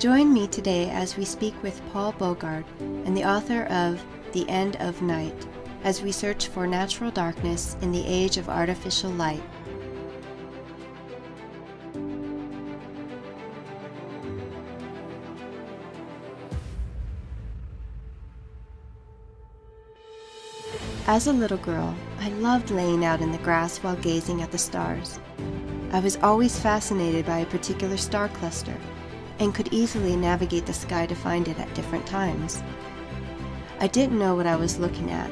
Join me today as we speak with Paul Bogard and the author of The End of Night, as we search for natural darkness in the age of artificial light. As a little girl, I loved laying out in the grass while gazing at the stars. I was always fascinated by a particular star cluster and could easily navigate the sky to find it at different times. I didn't know what I was looking at,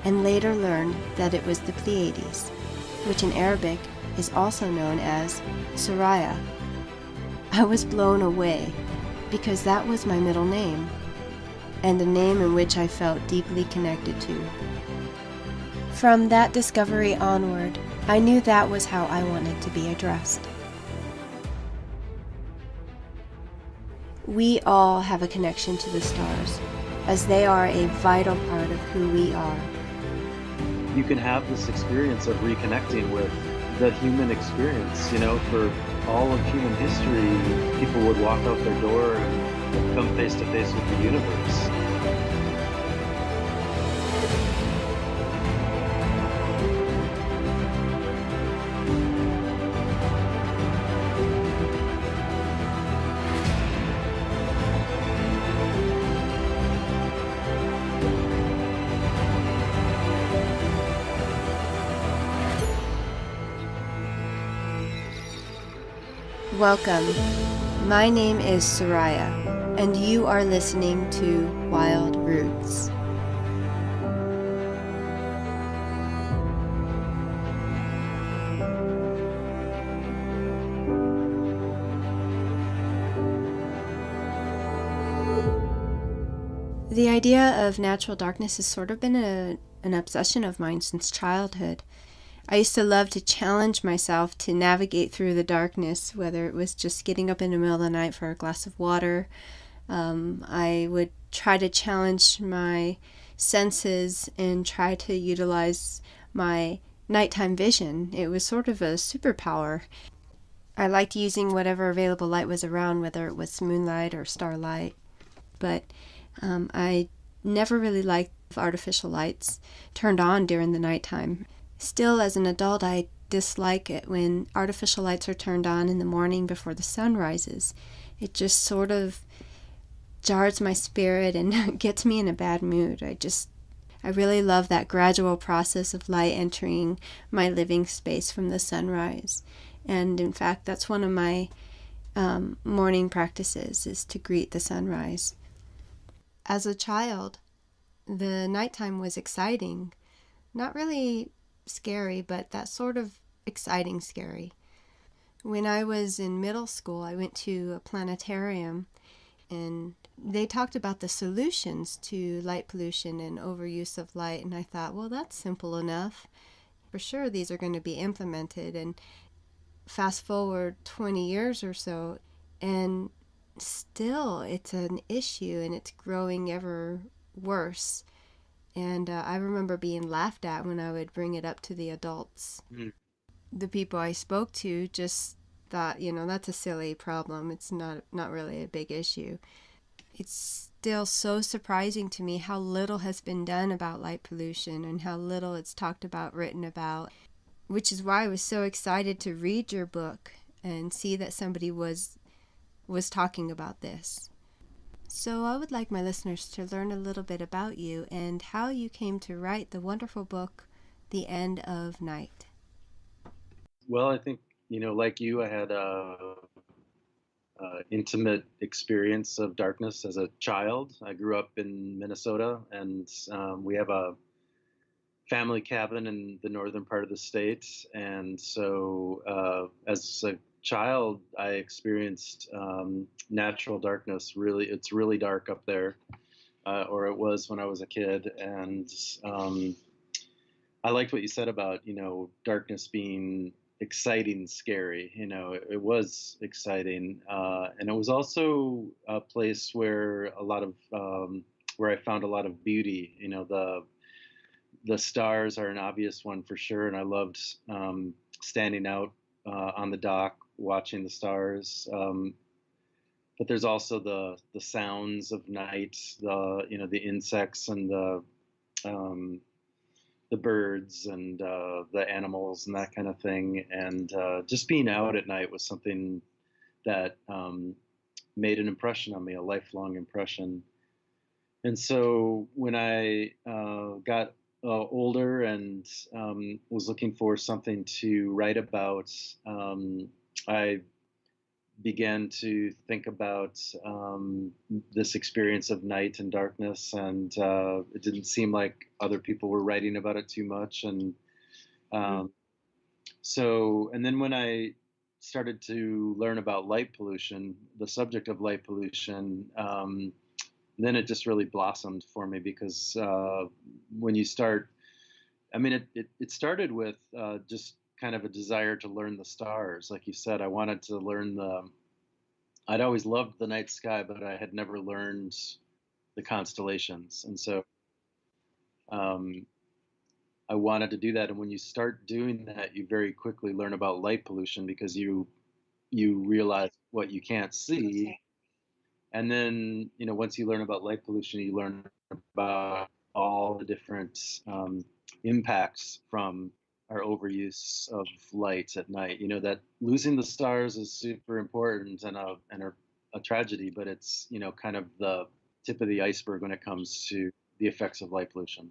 and later learned that it was the Pleiades, which in Arabic is also known as Suraya. I was blown away because that was my middle name, and a name in which I felt deeply connected to. From that discovery onward, I knew that was how I wanted to be addressed. We all have a connection to the stars, as they are a vital part of who we are. You can have this experience of reconnecting with the human experience. For all of human history, people would walk out their door and come face to face with the universe. Welcome. My name is Suraya, and you are listening to Wild Roots. The idea of natural darkness has sort of been an obsession of mine since childhood. I used to love to challenge myself to navigate through the darkness, whether it was just getting up in the middle of the night for a glass of water. I would try to challenge my senses and try to utilize my nighttime vision. It was sort of a superpower. I liked using whatever available light was around, whether it was moonlight or starlight. But I never really liked artificial lights turned on during the nighttime. Still, as an adult, I dislike it when artificial lights are turned on in the morning before the sun rises. It just sort of jars my spirit and gets me in a bad mood. I really love that gradual process of light entering my living space from the sunrise. And in fact, that's one of my morning practices, is to greet the sunrise. As a child, the nighttime was exciting. Not really scary, but that sort of exciting scary. When I was in middle school, I went to a planetarium, and they talked about the solutions to light pollution and overuse of light, and I thought, well, that's simple enough. For sure, these are going to be implemented. And fast forward 20 years or so, and still it's an issue, and it's growing ever worse. And I remember being laughed at when I would bring it up to the adults. The people I spoke to just thought, that's a silly problem. It's not really a big issue. It's still so surprising to me how little has been done about light pollution and how little it's talked about, written about, which is why I was so excited to read your book and see that somebody was talking about this. So I would like my listeners to learn a little bit about you and how you came to write the wonderful book, The End of Night. Well, I think, like you, I had a intimate experience of darkness as a child. I grew up in Minnesota, and we have a family cabin in the northern part of the state. And so as a child, I experienced natural darkness. It's really dark up there, or it was when I was a kid. And I liked what you said about, darkness being exciting, scary. It was exciting. And it was also a place where where I found a lot of beauty. The stars are an obvious one for sure. And I loved standing out on the dock watching the stars. but there's also the sounds of night, the insects and um, the birds and the animals and that kind of thing. And just being out at night was something that made an impression on me, a lifelong impression. And so when I got older and was looking for something to write about, I began to think about this experience of night and darkness, and it didn't seem like other people were writing about it too much. And um, and then when I started to learn about light pollution, the subject of light pollution, then it just really blossomed for me because when you start, I mean, it started with just kind of a desire to learn the stars. Like you said, I wanted to learn I'd always loved the night sky, but I had never learned the constellations. And so um, I wanted to do that. And when you start doing that, you very quickly learn about light pollution because you realize what you can't see. And then, once you learn about light pollution, you learn about all the different impacts from our overuse of light at night. That losing the stars is super important and a tragedy, but it's, kind of the tip of the iceberg when it comes to the effects of light pollution.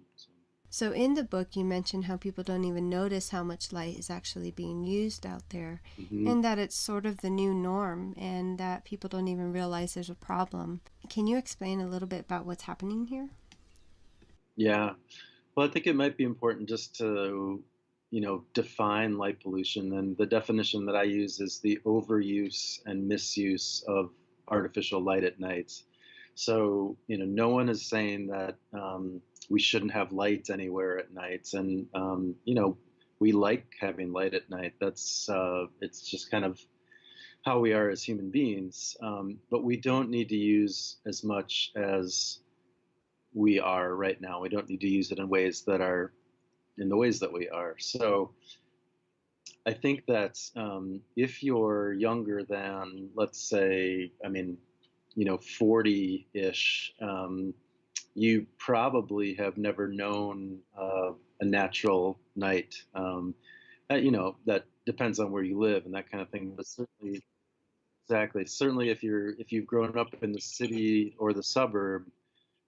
So in the book, you mentioned how people don't even notice how much light is actually being used out there, and that it's sort of the new norm, and that people don't even realize there's a problem. Can you explain a little bit about what's happening here? Yeah. Well, I think it might be important just to, define light pollution. And the definition that I use is the overuse and misuse of artificial light at night. So, no one is saying that we shouldn't have light anywhere at night. And, we like having light at night. It's just kind of how we are as human beings. But we don't need to use as much as we are right now. We don't need to use it in ways that are in the ways that we are. So I think that if you're younger than, let's say, 40-ish, you probably have never known a natural night. That depends on where you live and that kind of thing. But certainly, exactly, certainly if you've grown up in the city or the suburb,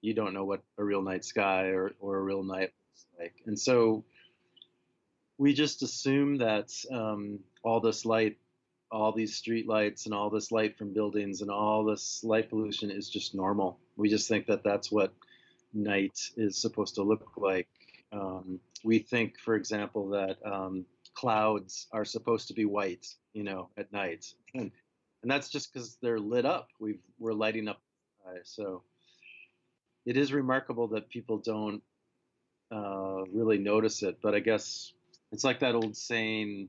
you don't know what a real night sky or a real night looks like. And so we just assume that all this light, all these street lights and all this light from buildings and all this light pollution is just normal. We just think that that's what night is supposed to look like. We think, for example, that clouds are supposed to be white, at night. And that's just because they're lit up. We're lighting up the sky. So it is remarkable that people don't really notice it. But I guess it's like that old saying,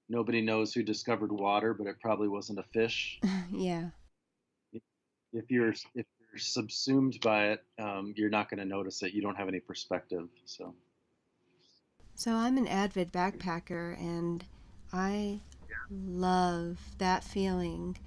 nobody knows who discovered water, but it probably wasn't a fish. Yeah. If you're subsumed by it, you're not going to notice it. You don't have any perspective. So I'm an avid backpacker, and I love that feeling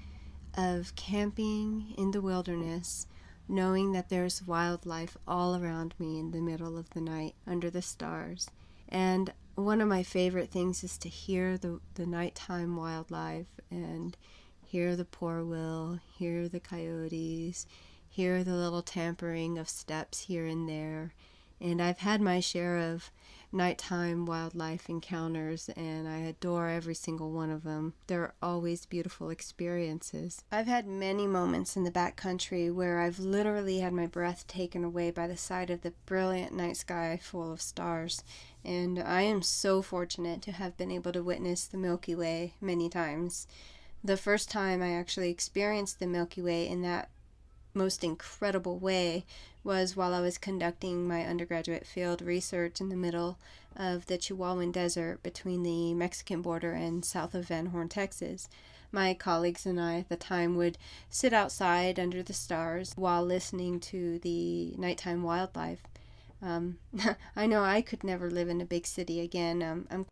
of camping in the wilderness, knowing that there's wildlife all around me in the middle of the night under the stars. And one of my favorite things is to hear the nighttime wildlife and hear the poorwill, hear the coyotes, hear the little tampering of steps here and there. And I've had my share of nighttime wildlife encounters, and I adore every single one of them. They're always beautiful experiences. I've had many moments in the backcountry where I've literally had my breath taken away by the sight of the brilliant night sky full of stars. And I am so fortunate to have been able to witness the Milky Way many times. The first time I actually experienced the Milky Way in that most incredible way was while I was conducting my undergraduate field research in the middle of the Chihuahuan Desert between the Mexican border and south of Van Horn, Texas. My colleagues and I at the time would sit outside under the stars while listening to the nighttime wildlife. I know I could never live in a big city again. I'm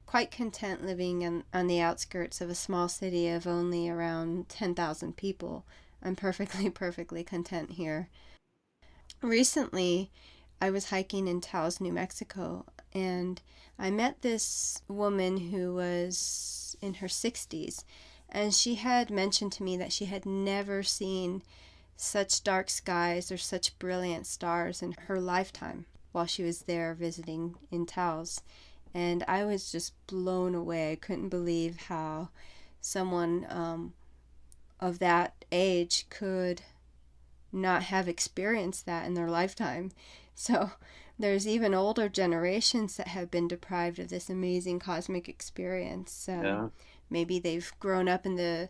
quite content living on the outskirts of a small city of only around 10,000 people. I'm perfectly, perfectly content here. Recently, I was hiking in Taos, New Mexico, and I met this woman who was in her 60s, and she had mentioned to me that she had never seen such dark skies or such brilliant stars in her lifetime while she was there visiting in Taos. And I was just blown away. I couldn't believe how someone of that age could not have experienced that in their lifetime. So there's even older generations that have been deprived of this amazing cosmic experience. Yeah. Maybe they've grown up in the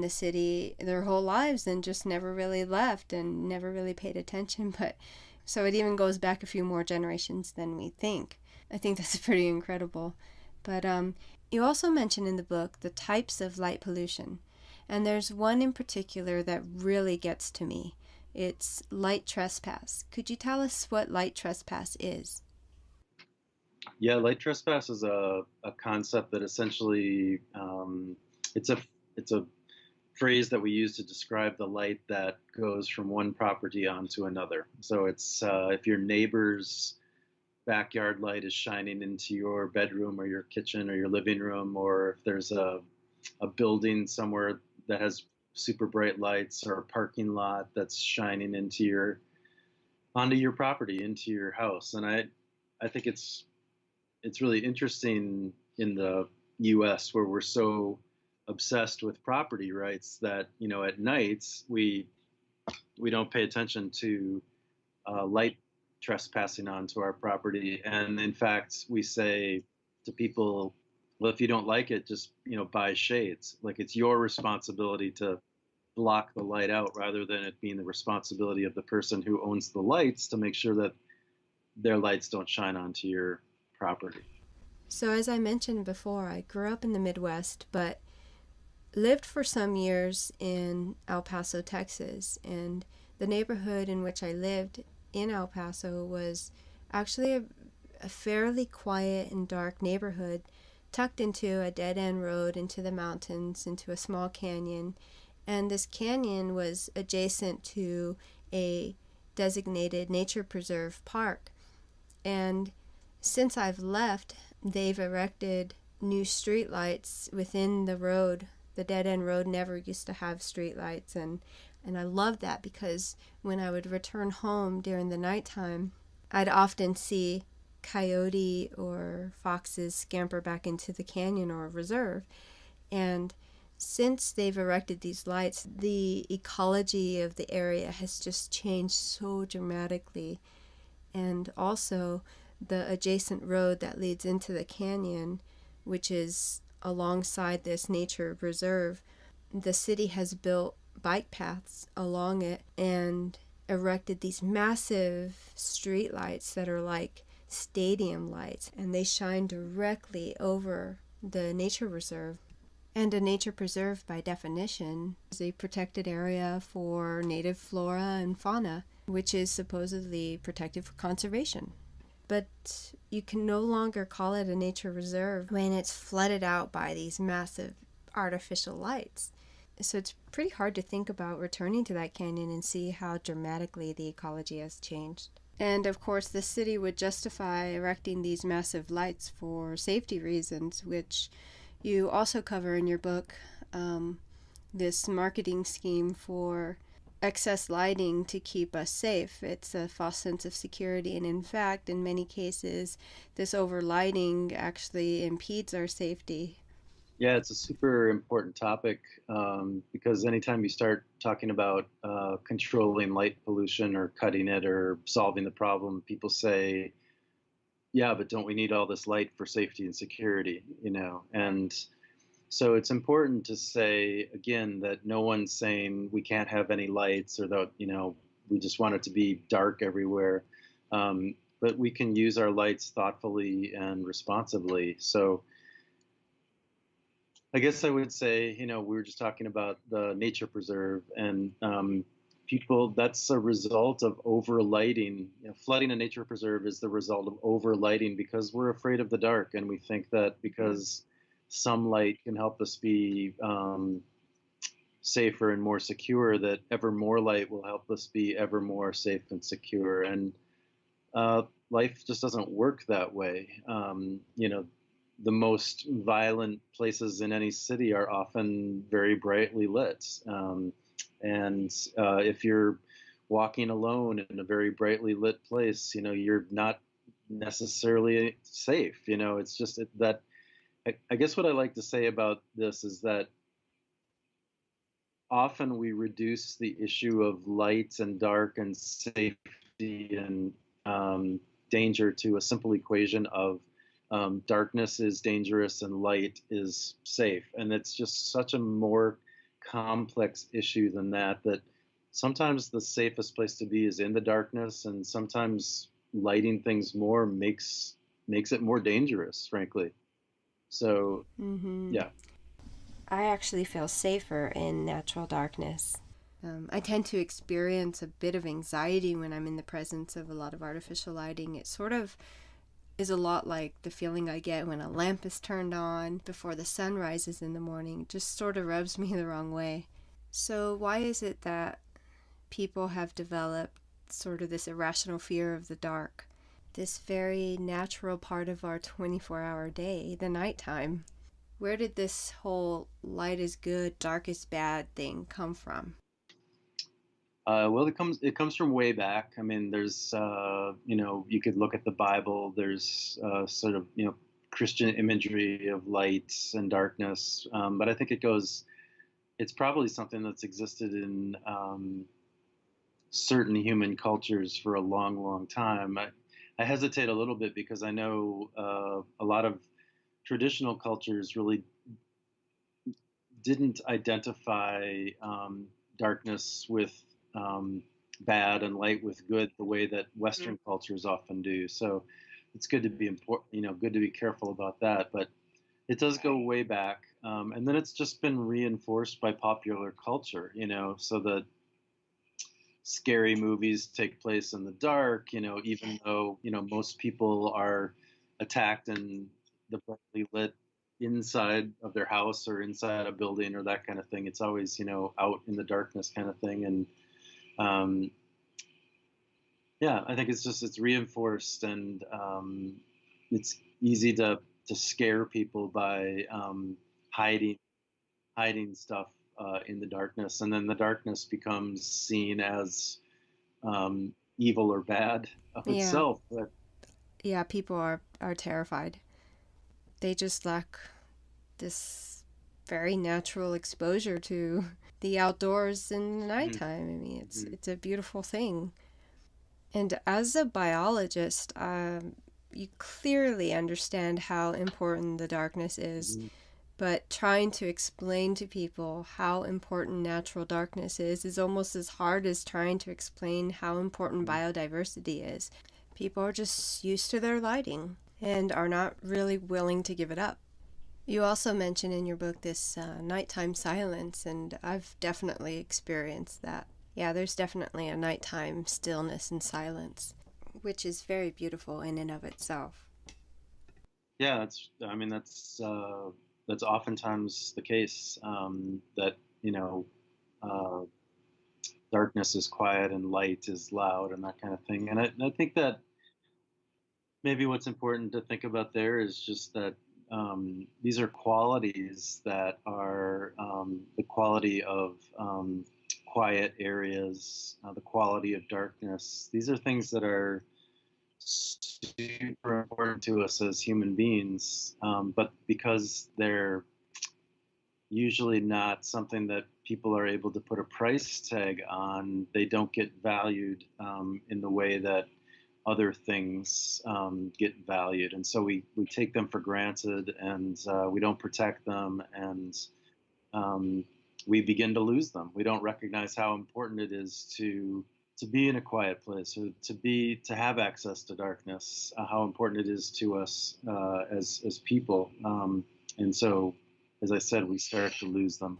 city their whole lives and just never really left and never really paid attention. But so it even goes back a few more generations than we think. I think that's pretty incredible. But you also mention in the book the types of light pollution. And there's one in particular that really gets to me. It's light trespass. Could you tell us what light trespass is? Yeah, light trespass is a concept that essentially it's a phrase that we use to describe the light that goes from one property onto another. So it's if your neighbor's backyard light is shining into your bedroom or your kitchen or your living room, or if there's a building somewhere that has super bright lights, or a parking lot that's shining into your onto your property, into your house. And I think it's really interesting in the US, where we're so obsessed with property rights that, at nights we don't pay attention to light trespassing onto our property. And in fact, we say to people, well, if you don't like it, just, buy shades. Like, it's your responsibility to block the light out, rather than it being the responsibility of the person who owns the lights to make sure that their lights don't shine onto your property. So, as I mentioned before, I grew up in the Midwest, but lived for some years in El Paso, Texas. And the neighborhood in which I lived in El Paso was actually a fairly quiet and dark neighborhood tucked into a dead end road into the mountains, into a small canyon. And this canyon was adjacent to a designated nature preserve park. And since I've left, they've erected new streetlights within the road. The dead end road never used to have streetlights, and I loved that, because when I would return home during the nighttime, I'd often see coyote or foxes scamper back into the canyon or reserve. And since they've erected these lights, the ecology of the area has just changed so dramatically. And also, the adjacent road that leads into the canyon, which is alongside this nature reserve, the city has built bike paths along it and erected these massive street lights that are like stadium lights, and they shine directly over the nature reserve. And a nature preserve, by definition, is a protected area for native flora and fauna, which is supposedly protected for conservation. But you can no longer call it a nature reserve when it's flooded out by these massive artificial lights. So it's pretty hard to think about returning to that canyon and see how dramatically the ecology has changed. And of course, the city would justify erecting these massive lights for safety reasons, which you also cover in your book. This marketing scheme for excess lighting to keep us safe. It's a false sense of security, and in fact, in many cases, this overlighting actually impedes our safety. Yeah, it's a super important topic, because anytime you start talking about controlling light pollution or cutting it or solving the problem, people say, yeah, but don't we need all this light for safety and security, And so it's important to say, again, that no one's saying we can't have any lights, or that, we just want it to be dark everywhere. But we can use our lights thoughtfully and responsibly. So I guess I would say, we were just talking about the nature preserve, and people, that's a result of overlighting. Flooding a nature preserve is the result of overlighting, because we're afraid of the dark, and we think that because some light can help us be safer and more secure, that ever more light will help us be ever more safe and secure. And life just doesn't work that way. The most violent places in any city are often very brightly lit. And if you're walking alone in a very brightly lit place, you're not necessarily safe. It's just that I guess what I like to say about this is that often we reduce the issue of light and dark and safety and danger to a simple equation of darkness is dangerous and light is safe. And it's just such a more complex issue than that, that sometimes the safest place to be is in the darkness, and sometimes lighting things more makes it more dangerous, frankly. So, Mm-hmm. yeah. I actually feel safer in natural darkness. I tend to experience a bit of anxiety when I'm in the presence of a lot of artificial lighting. It sort of is a lot like the feeling I get when a lamp is turned on before the sun rises in the morning. It just sort of rubs me the wrong way. So why is it that people have developed sort of this irrational fear of the dark? This very natural part of our 24-hour day, the nighttime. Where did this whole light is good, dark is bad thing come from? Well, it comes from way back. I mean, there's you could look at the Bible. There's sort of Christian imagery of light and darkness, but I think it's probably something that's existed in certain human cultures for a long, long time. I hesitate a little bit because I know a lot of traditional cultures really didn't identify darkness with bad and light with good the way that Western cultures often do. So it's good to be good to be careful about that. But it does go way back, and then it's just been reinforced by popular culture. So that scary movies take place in the dark. Even though most people are attacked in the brightly lit inside of their house or inside a building or that kind of thing. It's always out in the darkness kind of thing. And um, yeah, I think it's reinforced, and it's easy to scare people by hiding stuff in the darkness, and then the darkness becomes seen as evil or bad of Yeah. itself. But Yeah, people are terrified. They just lack this very natural exposure to the outdoors in the Mhm, nighttime. I mean, it's mhm, it's a beautiful thing. And as a biologist, you clearly understand how important the darkness is. mhm, But trying to explain to people how important natural darkness is almost as hard as trying to explain how important mhm. biodiversity is. People are just used to their lighting and are not really willing to give it up. You also mention in your book this nighttime silence, and I've definitely experienced that. Yeah, there's definitely a nighttime stillness and silence, which is very beautiful in and of itself. Yeah, I mean, that's oftentimes the case, that uh, darkness is quiet and light is loud and that kind of thing. And I think that maybe what's important to think about there is just that these are qualities that are the quality of quiet areas, the quality of darkness. These are things that are super important to us as human beings, but because they're usually not something that people are able to put a price tag on, they don't get valued in the way that other things get valued. And so we take them for granted, and we don't protect them, and um, we begin to lose them. We don't recognize how important it is to be in a quiet place, or to have access to darkness, how important it is to us as people. And so, as I said, we start to lose them.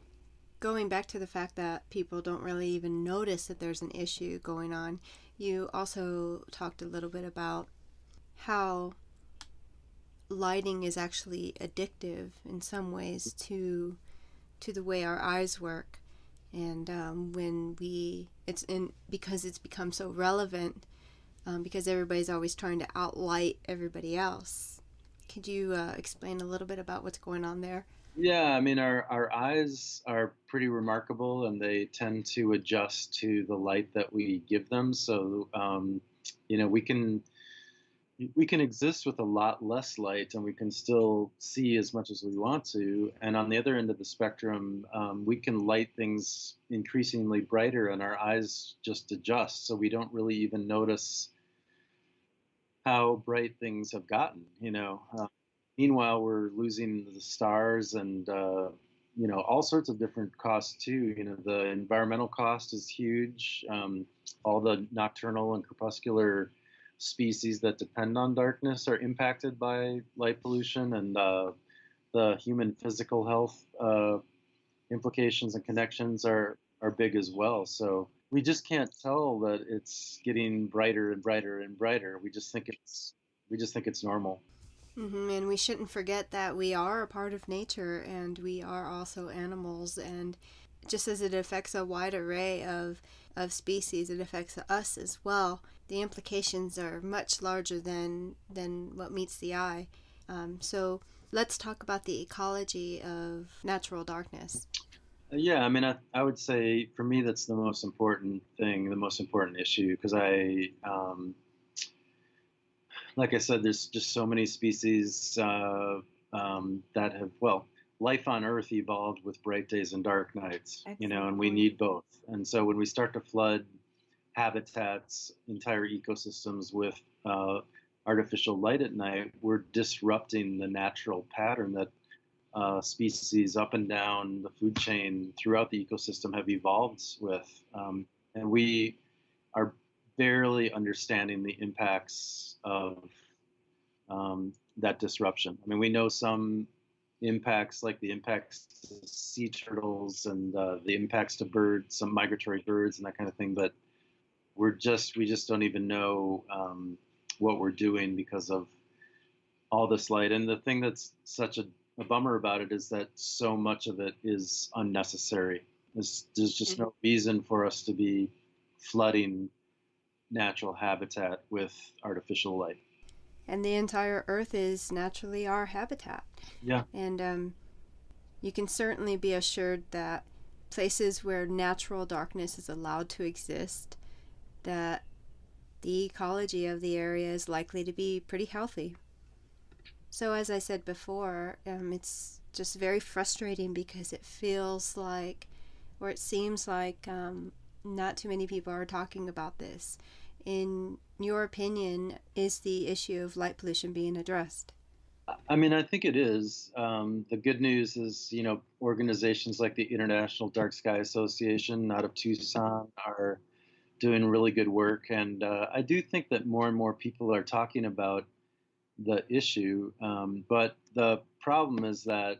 Going back to the fact that people don't really even notice that there's an issue going on, you also talked a little bit about how lighting is actually addictive in some ways to the way our eyes work. And when we, it's in, because it's become so relevant, because everybody's always trying to outlight everybody else. Could you explain a little bit about what's going on there? Yeah, I mean, our eyes are pretty remarkable, and they tend to adjust to the light that we give them. So, you know, we can exist with a lot less light, and we can still see as much as we want to. And on the other end of the spectrum, we can light things increasingly brighter, and our eyes just adjust. So we don't really even notice how bright things have gotten. Meanwhile, we're losing the stars and all sorts of different costs too. The environmental cost is huge. All the nocturnal and crepuscular species that depend on darkness are impacted by light pollution, and the human physical health implications and connections are big as well. So we just can't tell that it's getting brighter and brighter and brighter. We just think it's normal. And we shouldn't forget that we are a part of nature and we are also animals. And just as it affects a wide array of species, it affects us as well. The implications are much larger than what meets the eye. So let's talk about the ecology of natural darkness. Yeah, I mean, I would say for me that's the most important thing, the most important issue, because like I said, there's just so many species that have, well, life on Earth evolved with bright days and dark nights, Excellent and we point. need both. And so when we start to flood habitats, entire ecosystems with artificial light at night, we're disrupting the natural pattern that species up and down the food chain throughout the ecosystem have evolved with. And we are barely understanding the impacts of that disruption. I mean, we know some impacts, like the impacts to sea turtles and the impacts to birds, some migratory birds, and that kind of thing. But we just don't even know what we're doing because of all this light. And the thing that's such a bummer about it is that so much of it is unnecessary. There's just no reason for us to be flooding natural habitat with artificial light. And the entire Earth is naturally our habitat. Yeah. And you can certainly be assured that places where natural darkness is allowed to exist, that the ecology of the area is likely to be pretty healthy. So, as I said before, it's just very frustrating because it feels like, or it seems like, not too many people are talking about this. In your opinion, is the issue of light pollution being addressed? I mean, I think it is. The good news is, organizations like the International Dark Sky Association out of Tucson are doing really good work. And I do think that more and more people are talking about the issue. But the problem is that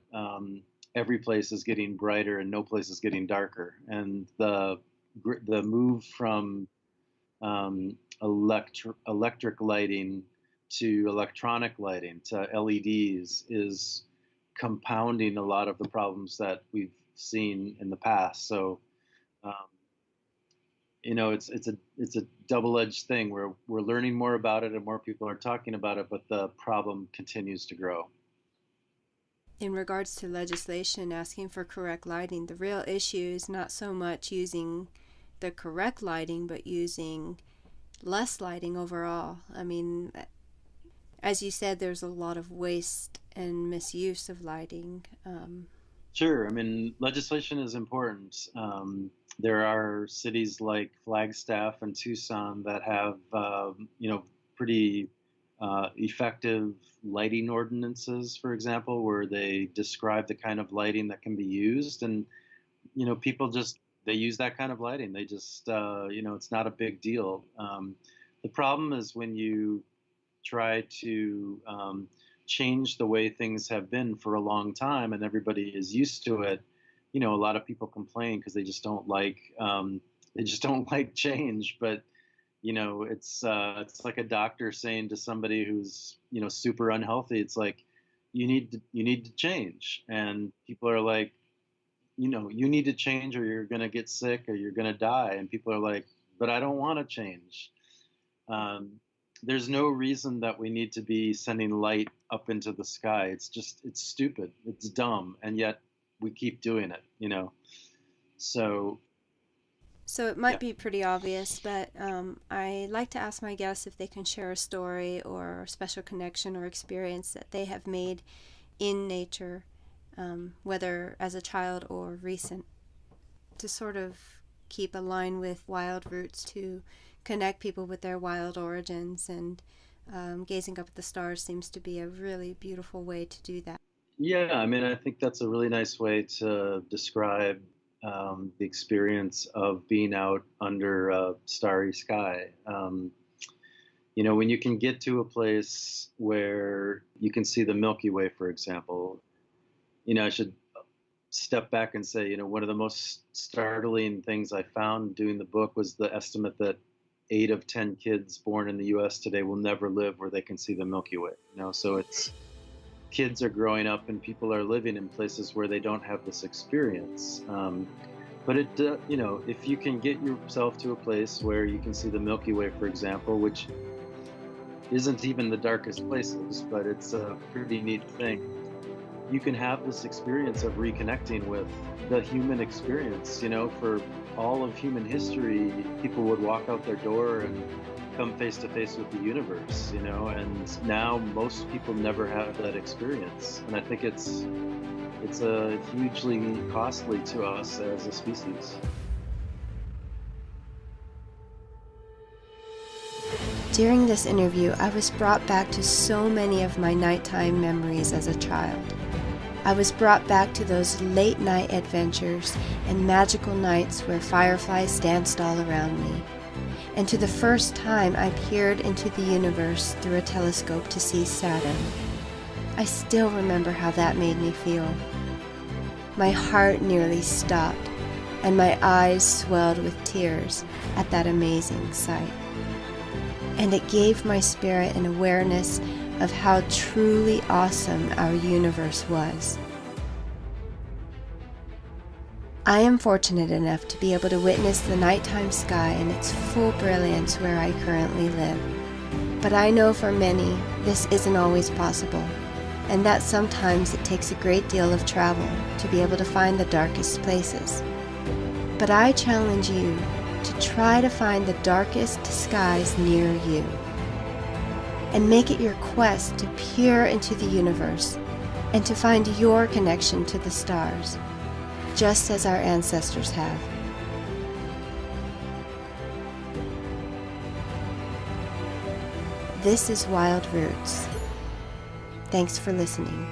every place is getting brighter and no place is getting darker. And the move from electric lighting to electronic lighting to LEDs is compounding a lot of the problems that we've seen in the past. So, um, it's a double-edged thing where we're learning more about it and more people are talking about it, but the problem continues to grow. In regards to legislation asking for correct lighting, the real issue is not so much using the correct lighting, but using less lighting overall. I mean, as you said, there's a lot of waste and misuse of lighting. Sure. I mean, legislation is important. There are cities like Flagstaff and Tucson that have, pretty effective lighting ordinances, for example, where they describe the kind of lighting that can be used, and people just they use that kind of lighting. They just, it's not a big deal. The problem is when you try to change the way things have been for a long time and everybody is used to it. A lot of people complain because they just don't like change. But it's like a doctor saying to somebody who's super unhealthy, it's like you need to change, and people are like, you need to change or you're going to get sick or you're going to die. And people are like, but I don't want to change. Um, there's no reason that we need to be sending light up into the sky. It's stupid. It's dumb. And yet we keep doing it. So, So it yeah. might be pretty obvious, but I like to ask my guests if they can share a story or a special connection or experience that they have made in nature, whether as a child or recent, to sort of keep a line with wild roots, to connect people with their wild origins. And gazing up at the stars seems to be a really beautiful way to do that. Yeah, I mean, I think that's a really nice way to describe the experience of being out under a starry sky. When you can get to a place where you can see the Milky Way, for example, I should step back and say, one of the most startling things I found doing the book was the estimate that 8 of 10 kids born in the U.S. today will never live where they can see the Milky Way. So it's kids are growing up and people are living in places where they don't have this experience. But if you can get yourself to a place where you can see the Milky Way, for example, which isn't even the darkest places, but it's a pretty neat thing. You can have this experience of reconnecting with the human experience. For all of human history, people would walk out their door and come face to face with the universe, and now most people never have that experience. And I think it's hugely costly to us as a species. During this interview, I was brought back to so many of my nighttime memories as a child. I was brought back to those late night adventures and magical nights where fireflies danced all around me, and to the first time I peered into the universe through a telescope to see Saturn. I still remember how that made me feel. My heart nearly stopped, and my eyes swelled with tears at that amazing sight. And it gave my spirit an awareness of how truly awesome our universe was. I am fortunate enough to be able to witness the nighttime sky in its full brilliance where I currently live. But I know for many, this isn't always possible, and that sometimes it takes a great deal of travel to be able to find the darkest places. But I challenge you to try to find the darkest skies near you, and make it your quest to peer into the universe and to find your connection to the stars, just as our ancestors have. This is Wild Roots. Thanks for listening.